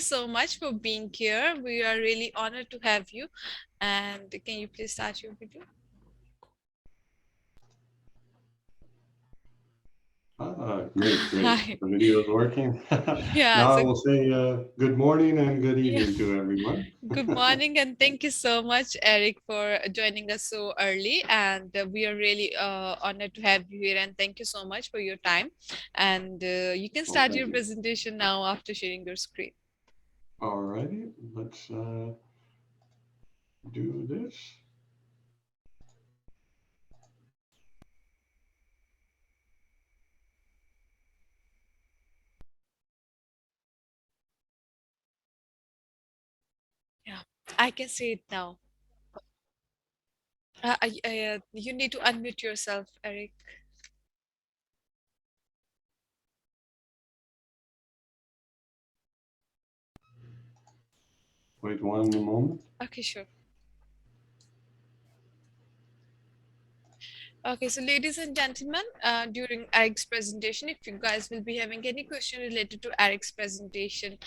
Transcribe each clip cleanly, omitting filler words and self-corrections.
So much for being here. We are really honored to have you. And can you please start your video? Great. Hi. The video is working. Yeah, Now I so will say good morning and good yeah. evening to everyone. Good morning and thank you so much, Eric, for joining us so early. And we are really honored to have you here. And thank you so much for your time. And you can Well, start thank your you. presentation now after sharing your screen. Alrighty, let's do this. Yeah, I can see it now. You need to unmute yourself, Eric. Wait one moment. Okay, sure. Okay, so ladies and gentlemen, during Eric's presentation, if you guys will be having any question related to Eric's presentation,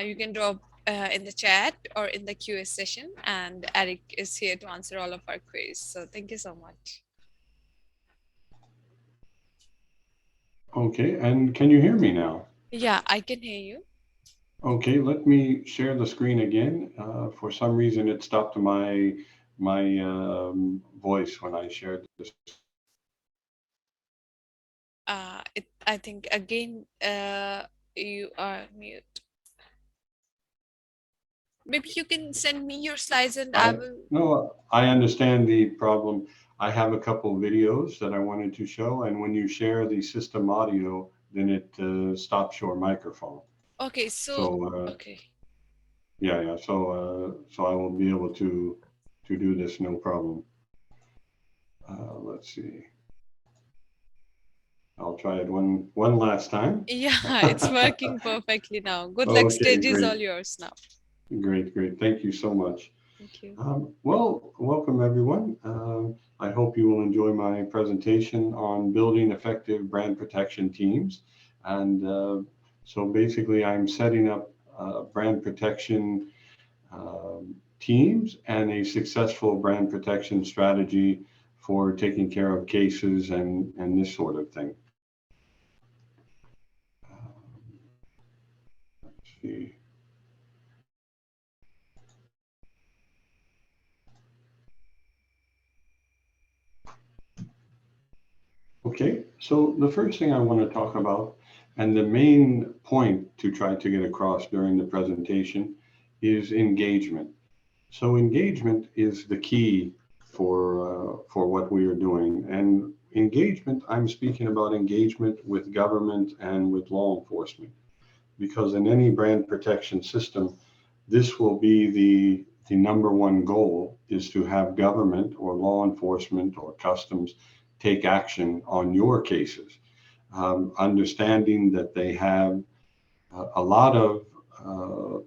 you can drop in the chat or in the QA session, and Eric is here to answer all of our queries. So thank you so much. Okay, and can you hear me now? Yeah, I can hear you. Okay, let me share the screen again. For some reason, it stopped my voice when I shared this. I think again, you are mute. Maybe you can send me your slides and I I will. no, I understand the problem. I have a couple videos that I wanted to show, and when you share the system audio, then it stops your microphone. Okay, so, So okay. yeah. So I will be able to do this no problem. Let's see. I'll try it one last time. Yeah, it's working perfectly now. Good luck. Okay, Stage is great, all yours now. great. Thank you so much. Thank you. Well, welcome everyone. I hope you will enjoy my presentation on building effective brand protection teams. And so basically, I'm setting up brand protection teams and a successful brand protection strategy for taking care of cases and this sort of thing. Let's see. Okay, so the first thing I want to talk about, and the main point to try to get across during the presentation, is engagement. So engagement is the key for what we are doing, and engagement. I'm speaking about engagement with government and with law enforcement, because in any brand protection system, this will be the number one goal is to have government or law enforcement or customs take action on your cases, understanding that they have a lot of uh,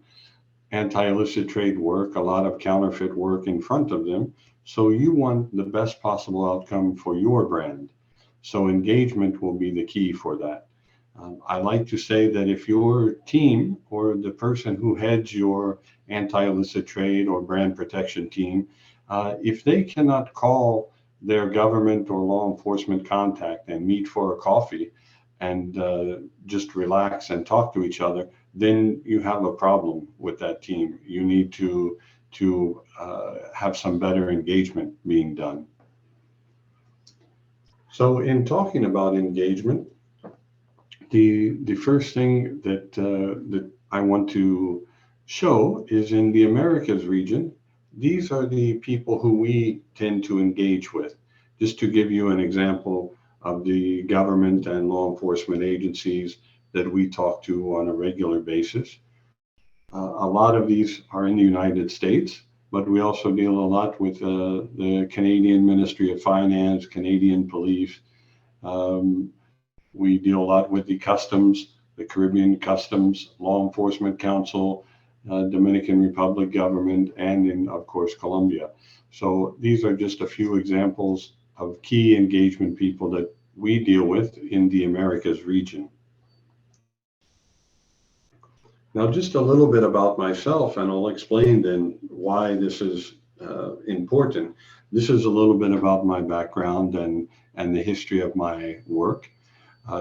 anti-illicit trade work, a lot of counterfeit work in front of them. So you want the best possible outcome for your brand. So engagement will be the key for that. I like to say that if your team or the person who heads your anti-illicit trade or brand protection team, if they cannot call their government or law enforcement contact and meet for a coffee and just relax and talk to each other, then you have a problem with that team. You need to have some better engagement being done. So, in talking about engagement, the first thing that I want to show is in the Americas region. These are the people who we tend to engage with. Just to give you an example of the government and law enforcement agencies that we talk to on a regular basis. A lot of these are in the United States, but we also deal a lot with the Canadian Ministry of Finance, Canadian Police. Um, we deal a lot with the Customs, the Caribbean Customs, Law Enforcement Council, Dominican Republic government, and in, of course, Colombia. So these are just a few examples of key engagement people that we deal with in the Americas region. Now, just a little bit about myself, and I'll explain then why this is important. This is a little bit about my background and the history of my work.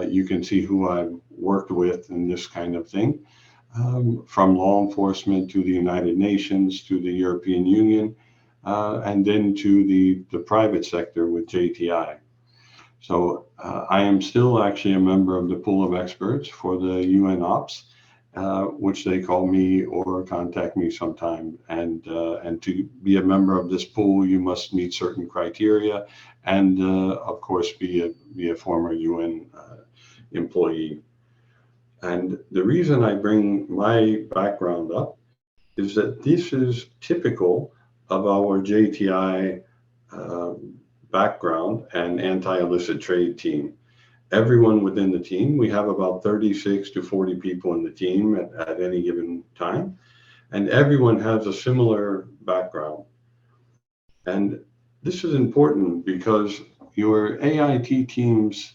You can see who I've worked with and this kind of thing, from law enforcement to the United Nations to the European Union, and then to the private sector with JTI. So I am still actually a member of the pool of experts for the UN Ops, which they call me or contact me sometime. And to be a member of this pool, you must meet certain criteria, and of course be a former UN employee. And the reason I bring my background up is that this is typical of our JTI uh, background and anti-illicit trade team. Everyone within the team, we have about 36 to 40 people in the team at any given time, and everyone has a similar background. And this is important because your AIT team's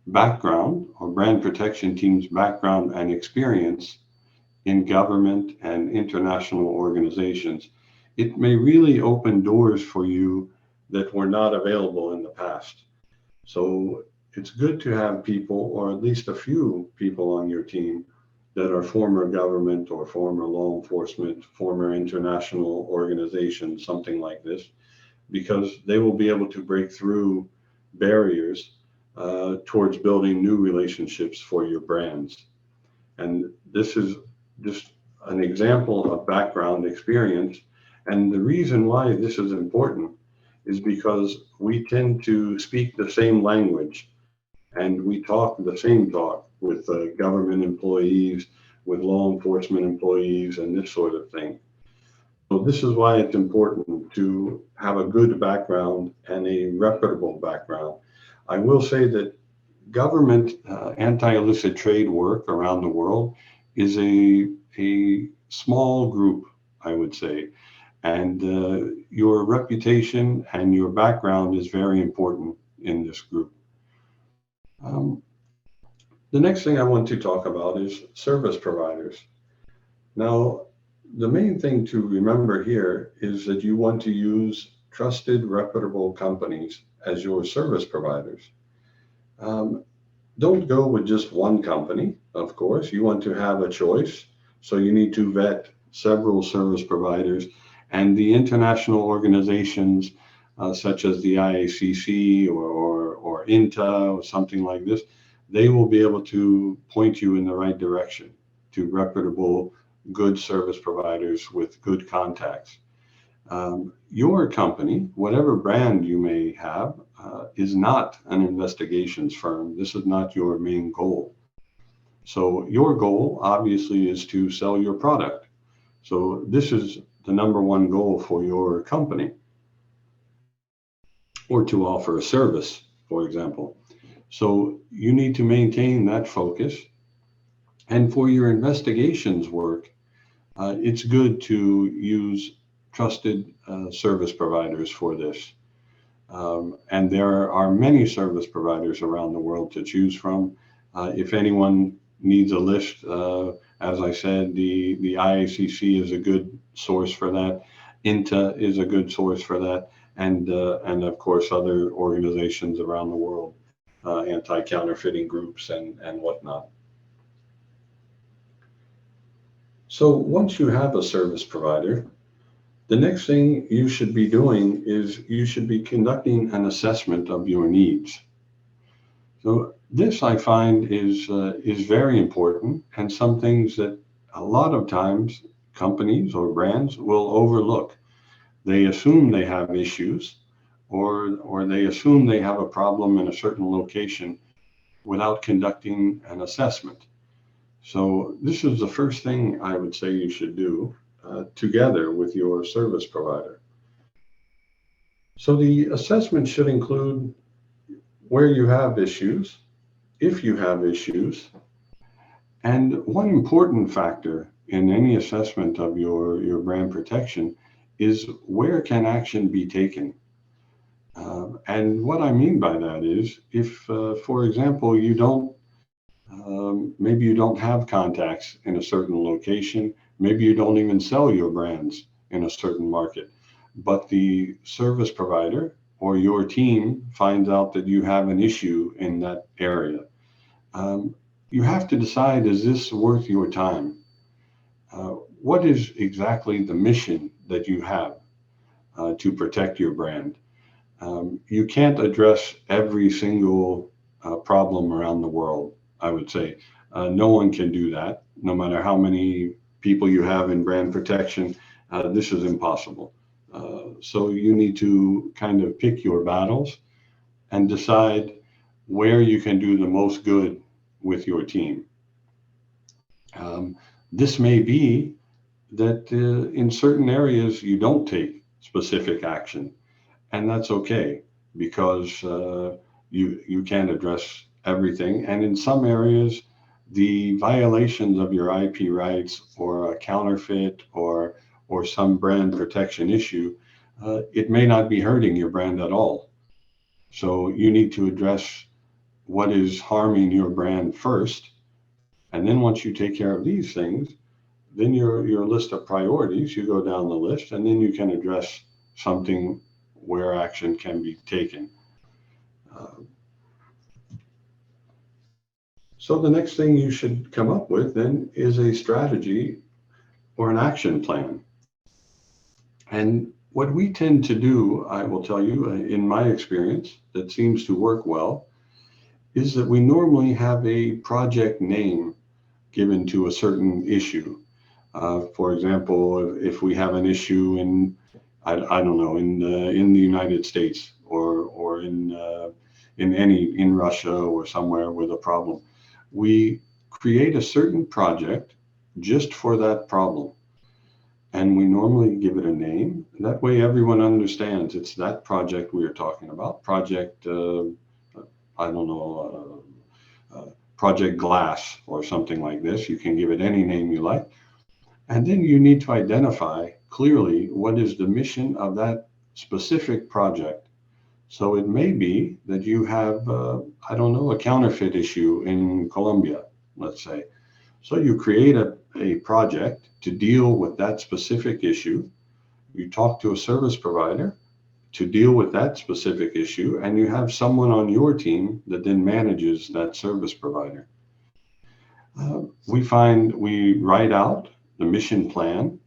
background or brand protection team's background and experience in government and international organizations, it may really open doors for you that were not available in the past. So it's good to have people, or at least a few people on your team that are former government or former law enforcement, former international organizations, something like this, because they will be able to break through barriers towards building new relationships for your brands. And this is just an example of background experience. And the reason why this is important is because we tend to speak the same language and we talk the same talk with government employees, with law enforcement employees, and this sort of thing. So, this is why it's important to have a good background and a reputable background. I will say that government anti-illicit trade work around the world is a small group, I would say, and your reputation and your background is very important in this group. Um, the next thing I want to talk about is service providers. Now, the main thing to remember here is that you want to use trusted, reputable companies as your service providers. Um, don't go with just one company, of course. You want to have a choice. So you need to vet several service providers and the international organizations such as the IACC or INTA or something like this. They will be able to point you in the right direction to reputable, good service providers with good contacts. Your company, whatever brand you may have, is not an investigations firm. This is not your main goal. So, your goal obviously is to sell your product. So, this is the number one goal for your company, or to offer a service, for example. So, you need to maintain that focus. And for your investigations work, it's good to use trusted service providers for this. And there are many service providers around the world to choose from. If anyone needs a list, as I said, the IACC is a good source for that. INTA is a good source for that, and of course other organizations around the world, anti-counterfeiting groups and whatnot. So once you have a service provider, the next thing you should be doing is you should be conducting an assessment of your needs. So this I find is very important, and some things that a lot of times companies or brands will overlook. They assume they have issues, or they assume they have a problem in a certain location without conducting an assessment. So this is the first thing I would say you should do together with your service provider. So the assessment should include where you have issues, if you have issues, and one important factor in any assessment of your brand protection is where can action be taken. And what I mean by that is if, for example, you don't Maybe you don't have contacts in a certain location. Maybe you don't even sell your brands in a certain market. But the service provider or your team finds out that you have an issue in that area. Um, you have to decide, is this worth your time? Uh, what is exactly the mission that you have to protect your brand? You can't address every single problem around the world, I would say. No one can do that, no matter how many people you have in brand protection. This is impossible. So you need to kind of pick your battles and decide where you can do the most good with your team. Um, this may be that in certain areas you don't take specific action, and that's okay because you can't address everything. And in some areas, the violations of your IP rights or a counterfeit or some brand protection issue, it may not be hurting your brand at all. So you need to address what is harming your brand first, and then once you take care of these things, then your list of priorities, you go down the list, and then you can address something where action can be taken. Uh, so the next thing you should come up with then is a strategy or an action plan. And what we tend to do, I will tell you, in my experience, that seems to work well, is that we normally have a project name given to a certain issue. For example, if we have an issue in, I don't know, in the United States or in Russia or somewhere with a problem, we create a certain project just for that problem, and we normally give it a name. That way, everyone understands it's that project we are talking about. Project, I don't know. Project Glass or something like this. You can give it any name you like. And then you need to identify clearly what is the mission of that specific project. So it may be that you have, I don't know, a counterfeit issue in Colombia, let's say. So you create a project to deal with that specific issue. You talk to a service provider to deal with that specific issue, and you have someone on your team that then manages that service provider. We find we write out the mission plan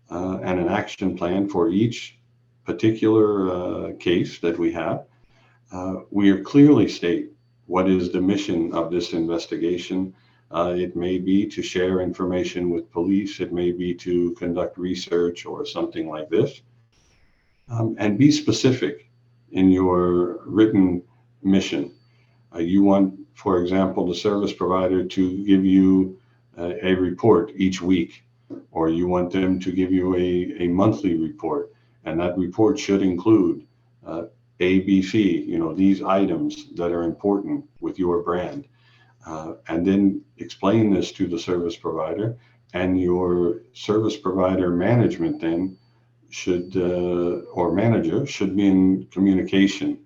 and an action plan for each particular case that we have. We are clearly state what is the mission of this investigation. It may be to share information with police. It may be to conduct research or something like this. And be specific in your written mission. You want, for example, the service provider to give you a report each week, or you want them to give you a monthly report, and that report should include A, B, C, these items that are important with your brand. And then explain this to the service provider, and your service provider management then should, or manager should be in communication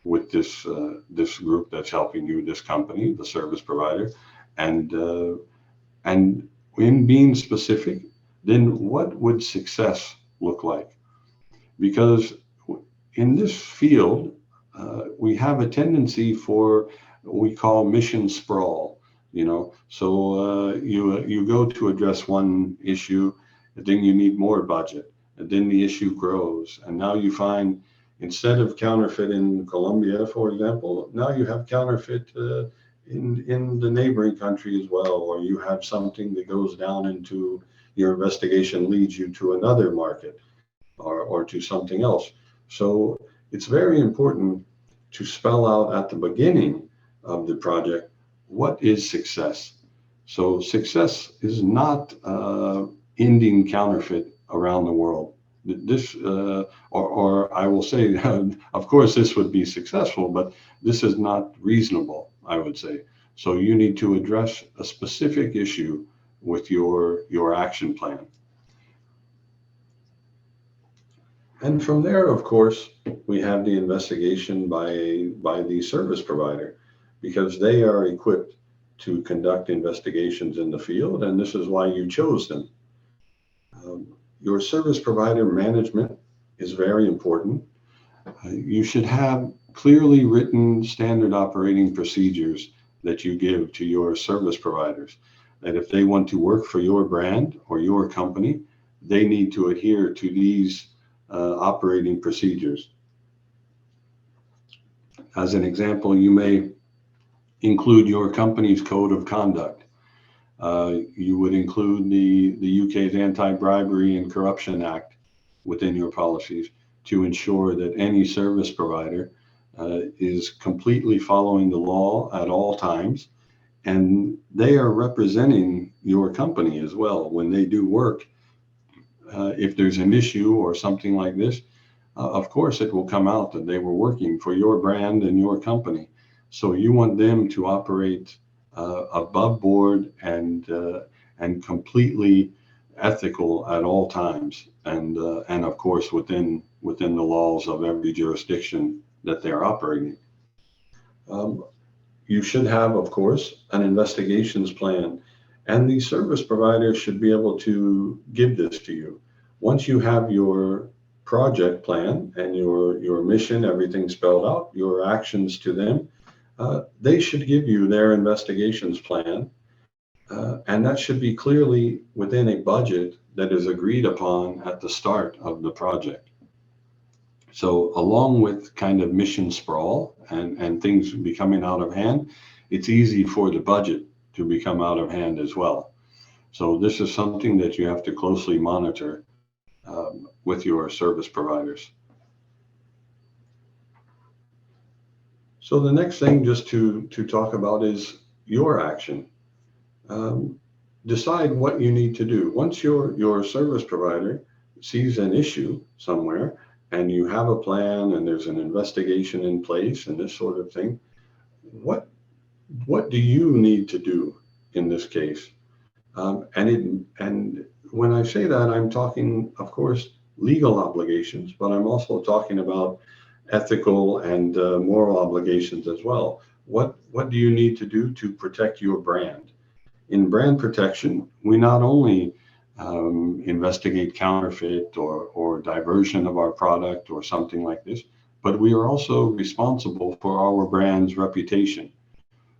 with this group that's helping you, this company, the service provider, and in being specific, then what would success look like? Because in this field, we have a tendency for what we call mission sprawl. So you go to address one issue, and then you need more budget, and then the issue grows, and now you find, instead of counterfeit in Colombia, for example, now you have counterfeit in the neighboring country as well, or you have something that goes down into your investigation leads you to another market or to something else. So it's very important to spell out at the beginning of the project what is success. So success is not ending counterfeit around the world. This, or I will say, of course, this would be successful, but this is not reasonable, I would say. So you need to address a specific issue with your action plan. And from there, of course, we have the investigation by the service provider, because they are equipped to conduct investigations in the field, and this is why you chose them. Your service provider management is very important. You should have clearly written standard operating procedures that you give to your service providers, that if they want to work for your brand or your company, they need to adhere to these operating procedures. As an example, you may include your company's code of conduct. You would include the UK's Anti-Bribery and Corruption Act within your policies to ensure that any service provider is completely following the law at all times, and they are representing your company as well when they do work. If there's an issue or something like this, of course it will come out that they were working for your brand and your company. So you want them to operate above board and completely ethical at all times, and of course within the laws of every jurisdiction that they're operating. You should have, of course, an investigations plan, and the service provider should be able to give this to you. Once you have your project plan and your mission, everything spelled out, your actions to them, they should give you their investigations plan, and that should be clearly within a budget that is agreed upon at the start of the project. So along with kind of mission sprawl and things becoming out of hand, it's easy for the budget to become out of hand as well. So this is something that you have to closely monitor with your service providers. So the next thing just to talk about is your action. Decide what you need to do. Once your service provider sees an issue somewhere and you have a plan and there's an investigation in place and this sort of thing, what do you need to do in this case? And when I say that, I'm talking, of course, legal obligations, but I'm also talking about ethical and moral obligations as well. What do you need to do to protect your brand? In brand protection, we not only investigate counterfeit or diversion of our product or something like this, but we are also responsible for our brand's reputation.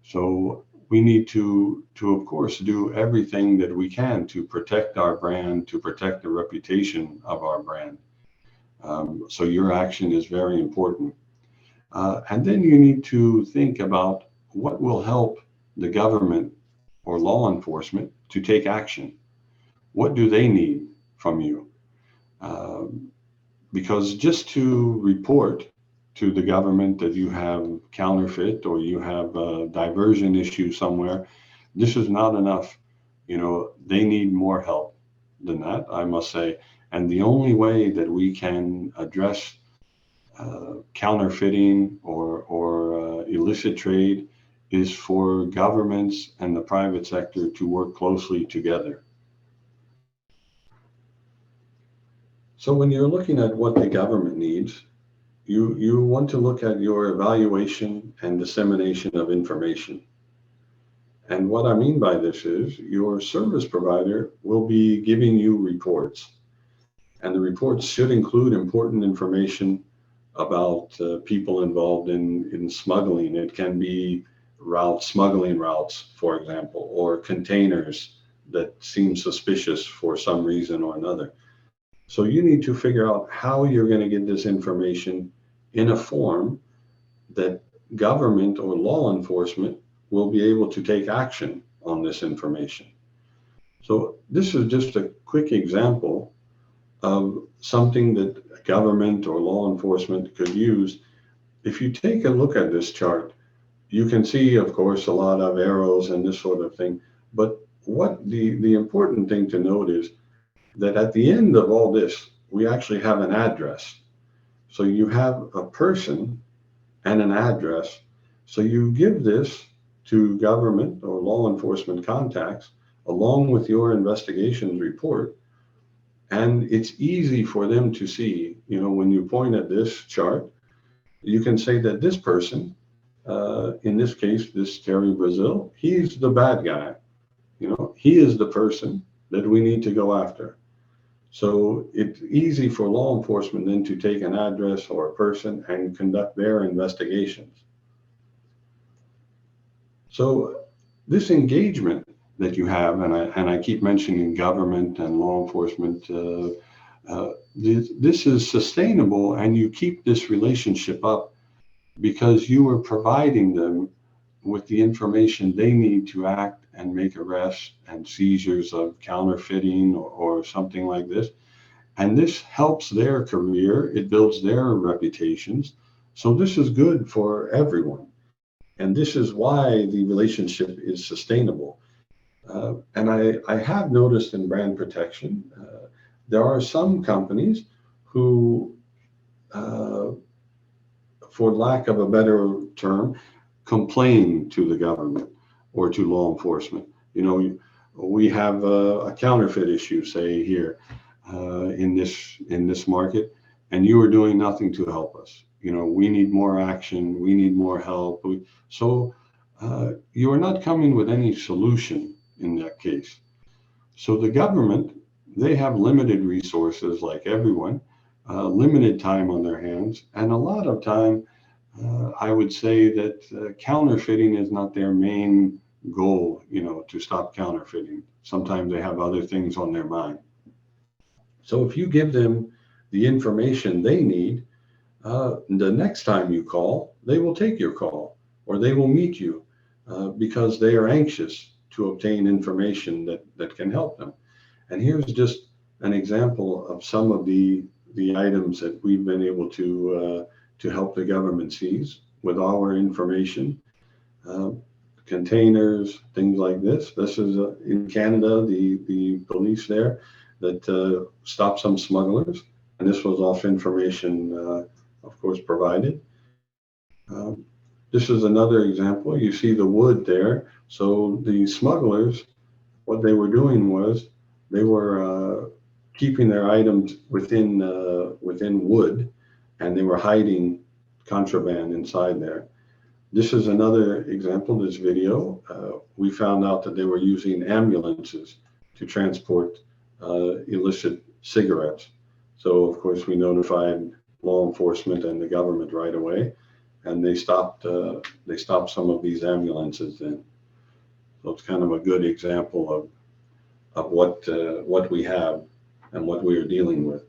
So we need to of course, do everything that we can to protect our brand, to protect the reputation of our brand. So your action is very important. And then you need to think about what will help the government or law enforcement to take action. What do they need from you? Because just to report to the government that you have counterfeit or you have a diversion issue somewhere, this is not enough. They need more help than that, I must say. And the only way that we can address counterfeiting or illicit trade is for governments and the private sector to work closely together. So when you're looking at what the government needs, you want to look at your evaluation and dissemination of information. And what I mean by this is your service provider will be giving you reports. And the reports should include important information about people involved in smuggling. It can be smuggling routes, for example, or containers that seem suspicious for some reason or another. So you need to figure out how you're going to get this information in a form that government or law enforcement will be able to take action on this information. So this is just a quick example of something that government or law enforcement could use. If you take a look at this chart, you can see, of course, a lot of arrows and this sort of thing. But what the important thing to note is that at the end of all this, we actually have an address. So you have a person and an address. So you give this to government or law enforcement contacts along with your investigations report. And it's easy for them to see, when you point at this chart, you can say that this person In this case, this Terry Brazil, he's the bad guy. He is the person that we need to go after. So it's easy for law enforcement then to take an address or a person and conduct their investigations. So this engagement that you have, and I keep mentioning government and law enforcement, this is sustainable, and you keep this relationship up because you are providing them with the information they need to act and make arrests and seizures of counterfeiting or something like this. And this helps their career, it builds their reputations. So this is good for everyone. And this is why the relationship is sustainable. And I have noticed in brand protection, there are some companies who, uh, for lack of a better term, complain to the government or to law enforcement. We have a counterfeit issue, say here, in this market, and you are doing nothing to help us. We need more action. We need more help. So you are not coming with any solution in that case. So the government, they have limited resources like everyone, limited time on their hands, and a lot of time. I would say that counterfeiting is not their main goal, to stop counterfeiting. Sometimes they have other things on their mind. So if you give them the information they need, the next time you call, they will take your call or they will meet you because they are anxious to obtain information that can help them. And here's just an example of some of the items that we've been able to help the government seize with our information. Uh, Containers, things like this. This is in Canada, the police there that stopped some smugglers, and this was off information, of course, provided. Um, this is another example. You see the wood there. So the smugglers, what they were doing was they were keeping their items within wood, and they were hiding contraband inside there. This is another example, this video. We found out that they were using ambulances to transport illicit cigarettes. So, of course, we notified law enforcement and the government right away, and they stopped some of these ambulances then. So it's kind of a good example of what we have and what we are dealing with.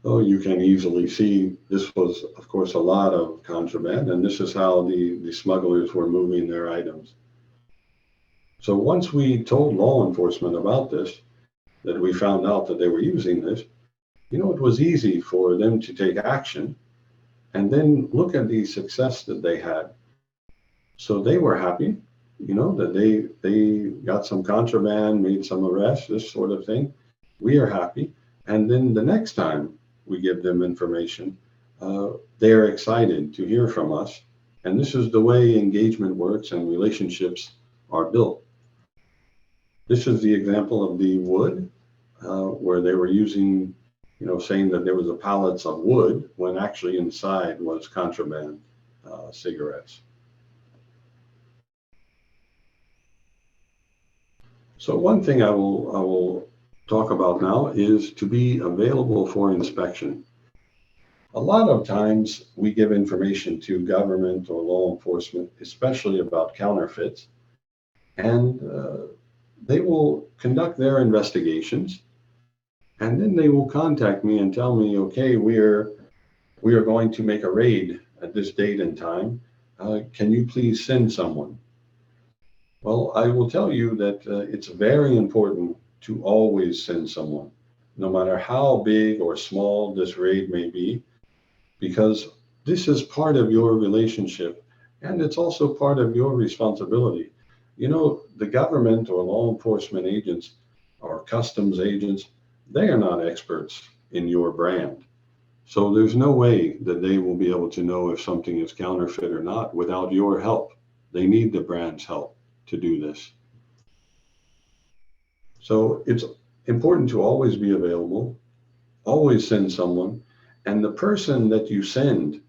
Oh, you can easily see this was, of course, a lot of contraband, and this is how the smugglers were moving their items. So once we told law enforcement about this, that we found out that they were using this, it was easy for them to take action and then look at the success that they had. So they were happy, that they got some contraband, made some arrests, this sort of thing. We are happy. And then the next time we give them information, they're excited to hear from us. And this is the way engagement works and relationships are built. This is the example of the wood, where they were using, saying that there was a pallets of wood when actually inside was contraband cigarettes. So one thing I will talk about now is to be available for inspection. A lot of times we give information to government or law enforcement, especially about counterfeits, and they will conduct their investigations, and then they will contact me and tell me, okay, we are going to make a raid at this date and time. Can you please send someone? Well, I will tell you that it's very important to always send someone, no matter how big or small this raid may be, because this is part of your relationship and it's also part of your responsibility. The government or law enforcement agents or customs agents, they are not experts in your brand. So there's no way that they will be able to know if something is counterfeit or not without your help. They need the brand's help to do this. So it's important to always be available. always send someone, and the person that you send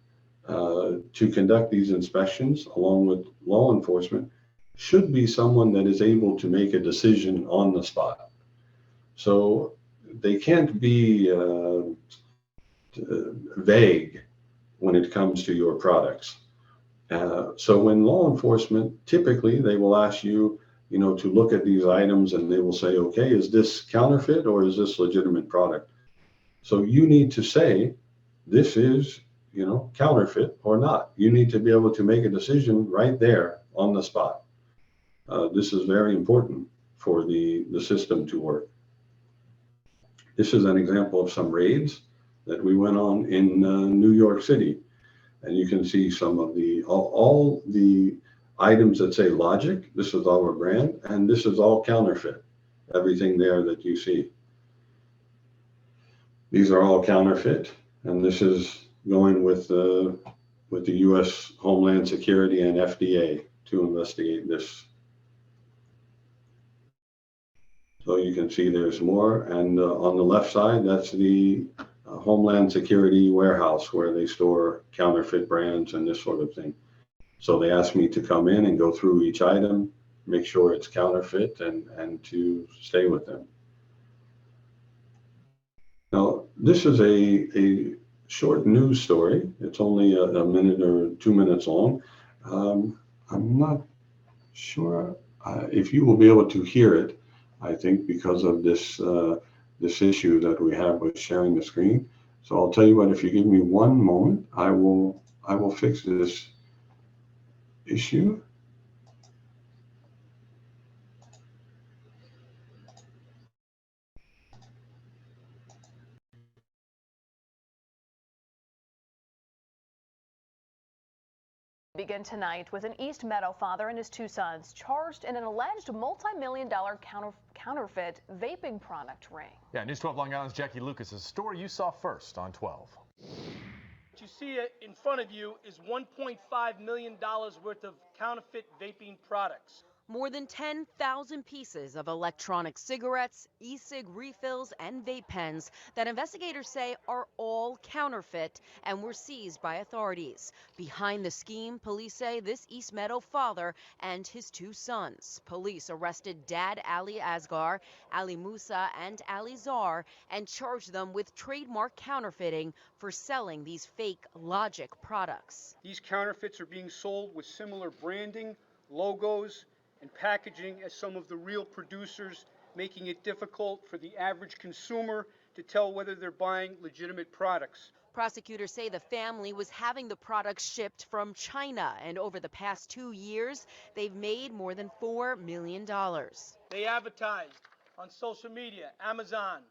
to conduct these inspections, along with law enforcement, should be someone that is able to make a decision on the spot. So they can't be vague when it comes to your products. So when law enforcement, typically they will ask you, to look at these items and they will say, okay, is this counterfeit or is this legitimate product? So you need to say, this is, counterfeit or not. You need to be able to make a decision right there on the spot. This is very important for the system to work. This is an example of some raids that we went on in New York City. And you can see some of all the items that say Logic. This is our brand, and this is all counterfeit. Everything there that you see. These are all counterfeit, and this is going with the U.S. Homeland Security and FDA to investigate this. So you can see there's more, and on the left side, that's the Homeland Security warehouse where they store counterfeit brands and this sort of thing. So they asked me to come in and go through each item, make sure it's counterfeit, and to stay with them. Now, this is a short news story. It's only a minute or 2 minutes long. I'm not sure if you will be able to hear it, I think, because of this issue that we have with sharing the screen. So I'll tell you what, if you give me one moment, I will fix this issue. Begin tonight with an East Meadow father and his two sons charged in an alleged multi-million-dollar counterfeit vaping product ring. Yeah, News 12 Long Island's Jackie Lucas's story you saw first on 12. What you see in front of you is $1.5 million worth of counterfeit vaping products. More than 10,000 pieces of electronic cigarettes, e-cig refills, and vape pens that investigators say are all counterfeit and were seized by authorities. Behind the scheme, police say this East Meadow father and his two sons. Police arrested Dad Ali Asgar, Ali Musa, and Ali Zar and charged them with trademark counterfeiting for selling these fake Logic products. These counterfeits are being sold with similar branding, logos, and packaging as some of the real producers, making it difficult for the average consumer to tell whether they're buying legitimate products. Prosecutors say the family was having the products shipped from China, and over the past 2 years, they've made more than $4 million. They advertised on social media, Amazon,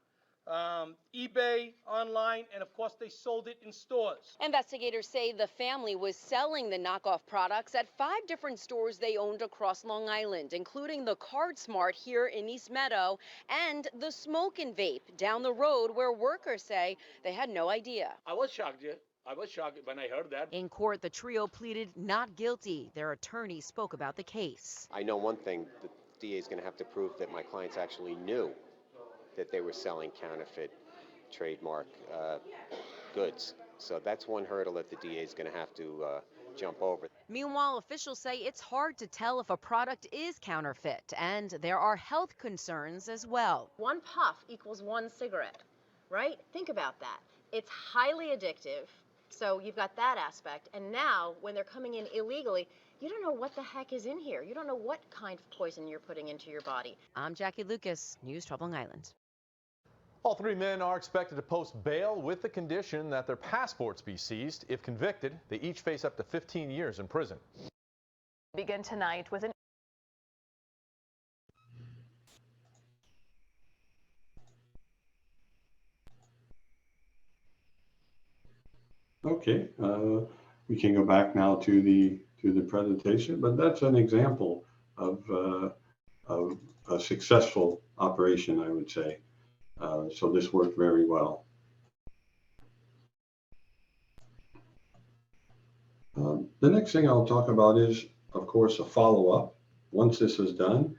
eBay, online, and of course they sold it in stores. Investigators say the family was selling the knockoff products at 5 different stores they owned across Long Island, including the Card Smart here in East Meadow and the Smoke and Vape down the road, where workers say they had no idea. I was shocked when I heard that. In court, the trio pleaded not guilty. Their attorney spoke about the case. I know one thing, the DA is going to have to prove that my clients actually knew that they were selling counterfeit trademark goods. So that's one hurdle that the DA is going to have to jump over. Meanwhile, officials say it's hard to tell if a product is counterfeit, and there are health concerns as well. 1 puff equals 1 cigarette, right? Think about that. It's highly addictive, so you've got that aspect. And now, when they're coming in illegally, you don't know what the heck is in here. You don't know what kind of poison you're putting into your body. I'm Jackie Lucas, News 12 Long Island. All 3 men are expected to post bail with the condition that their passports be seized. If convicted, they each face up to 15 years in prison. Begin tonight with an Okay, we can go back now to the presentation, but that's an example of a successful operation, I would say. So this worked very well. The next thing I'll talk about is, of course, a follow-up. Once this is done,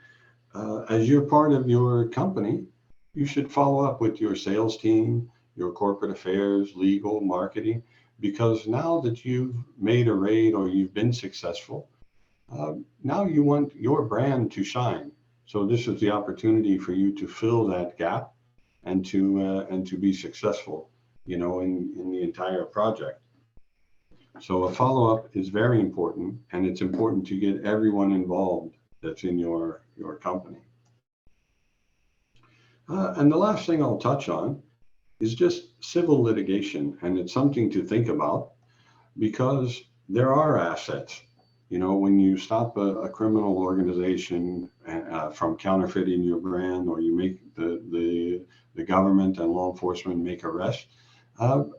as you're part of your company, you should follow up with your sales team, your corporate affairs, legal, marketing, because now that you've made a raid or you've been successful, now you want your brand to shine. So this is the opportunity for you to fill that gap and to be successful, in the entire project. So a follow-up is very important, and it's important to get everyone involved that's in your company. And the last thing I'll touch on is just civil litigation, and it's something to think about because there are assets. When you stop a criminal organization from counterfeiting your brand, or you make the government and law enforcement make arrests,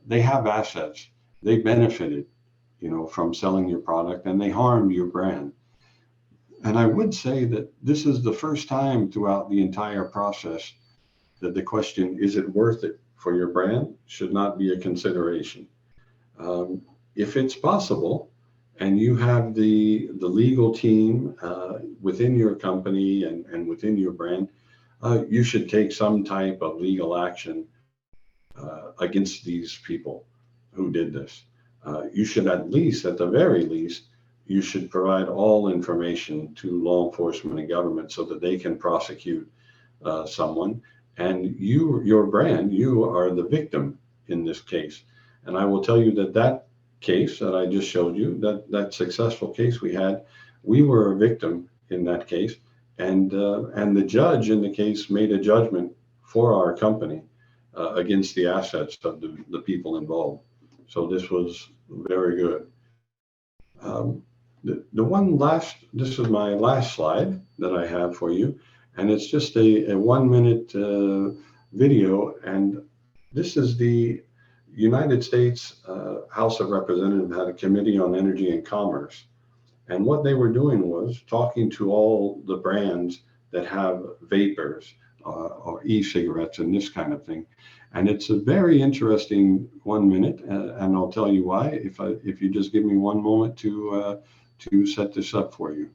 they have assets. They benefited, from selling your product, and they harmed your brand. And I would say that this is the first time throughout the entire process that the question, is it worth it for your brand, should not be a consideration. If it's possible, and you have the legal team within your company and within your brand, you should take some type of legal action against these people who did this. You should at the very least, you should provide all information to law enforcement and government so that they can prosecute someone. And your brand, you are the victim in this case. And I will tell you that case that I just showed you, that successful case we had, we were a victim in that case. And the judge in the case made a judgment for our company against the assets of the people involved. So this was very good. This is my last slide that I have for you, and it's just a 1 minute video. And this is the United States House of Representatives had a committee on energy and commerce. And what they were doing was talking to all the brands that have vapors or e-cigarettes and this kind of thing. And it's a very interesting 1 minute, and I'll tell you why if you just give me one moment to set this up for you.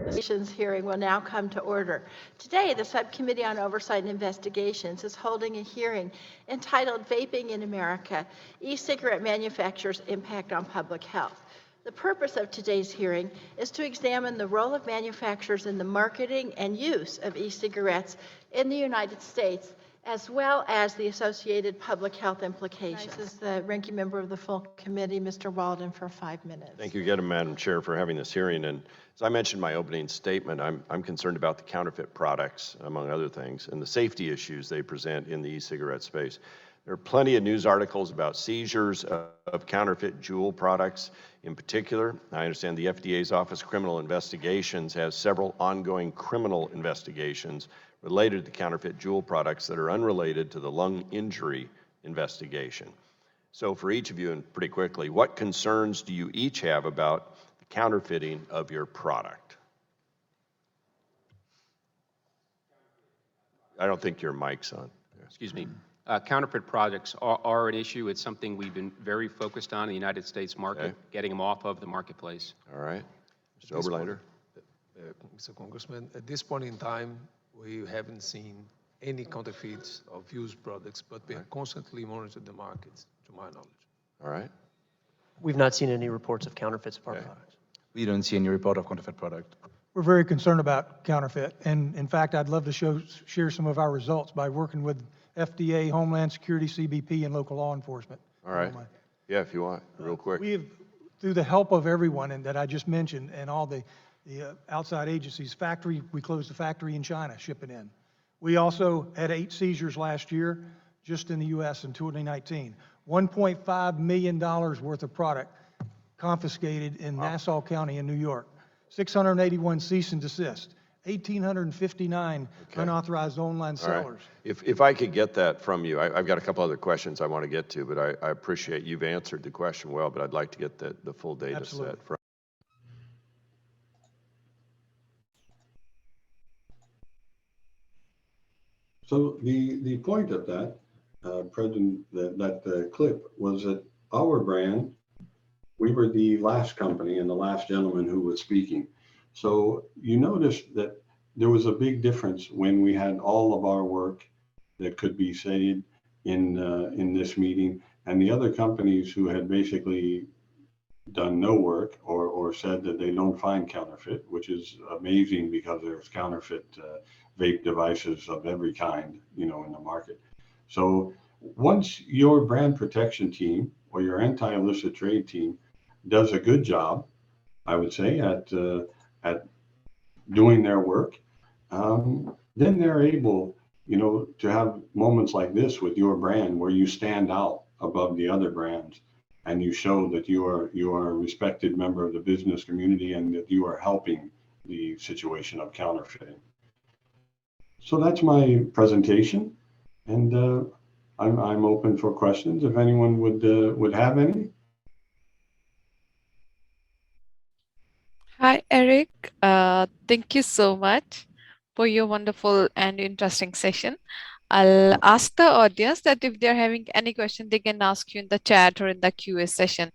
The hearing will now come to order. Today, the Subcommittee on Oversight and Investigations is holding a hearing entitled Vaping in America, E-Cigarette Manufacturers' Impact on Public Health. The purpose of today's hearing is to examine the role of manufacturers in the marketing and use of e-cigarettes in the United States, as well as the associated public health implications. This is the ranking member of the full committee, Mr. Walden, for 5 minutes. Thank you again, Madam Chair, for having this hearing. And as I mentioned in my opening statement, I'm concerned about the counterfeit products, among other things, and the safety issues they present in the e-cigarette space. There are plenty of news articles about seizures of counterfeit Juul products. In particular, I understand the FDA's Office of Criminal Investigations has several ongoing criminal investigations related to counterfeit Juul products that are unrelated to the lung injury investigation. So for each of you, and pretty quickly, what concerns do you each have about the counterfeiting of your product? I don't think your mic's on. Excuse me. Counterfeit products are an issue. It's something we've been very focused on in the United States market, getting them off of the marketplace. All right. Mr. Oberlander? Mr. Congressman, at this point in time, we haven't seen any counterfeits of used products, but we are constantly monitoring the markets, to my knowledge. All right. We've not seen any reports of counterfeits of our products. We don't see any report of counterfeit product. We're very concerned about counterfeit. And in fact, I'd love to share some of our results by working with FDA, Homeland Security, CBP, and local law enforcement. All right. Yeah, if you want, real quick. We have, through the help of everyone and that I just mentioned and all the outside agencies, we closed the factory in China, shipping in. We also had 8 seizures last year, just in the U.S. in 2019. $1.5 million worth of product confiscated in Nassau County in New York. 681 cease and desist. 1,859 unauthorized online sellers. Right. If I could get that from you, I've got a couple other questions I want to get to, but I appreciate you've answered the question well, but I'd like to get the full data set from. So the point of that present that clip was that our brand, we were the last company and the last gentleman who was speaking. So you notice that there was a big difference when we had all of our work that could be said in this meeting, and the other companies who had basically done no work or said that they don't find counterfeit, which is amazing because there's counterfeit vape devices of every kind, in the market. So once your brand protection team or your anti-illicit trade team does a good job, I would say, at doing their work, then they're able, to have moments like this with your brand where you stand out above the other brands and you show that you are a respected member of the business community and that you are helping the situation of counterfeiting. So that's my presentation, and I'm open for questions if anyone would have any. Hi, Eric. Thank you so much for your wonderful and interesting session. I'll ask the audience that if they're having any question, they can ask you in the chat or in the QA session.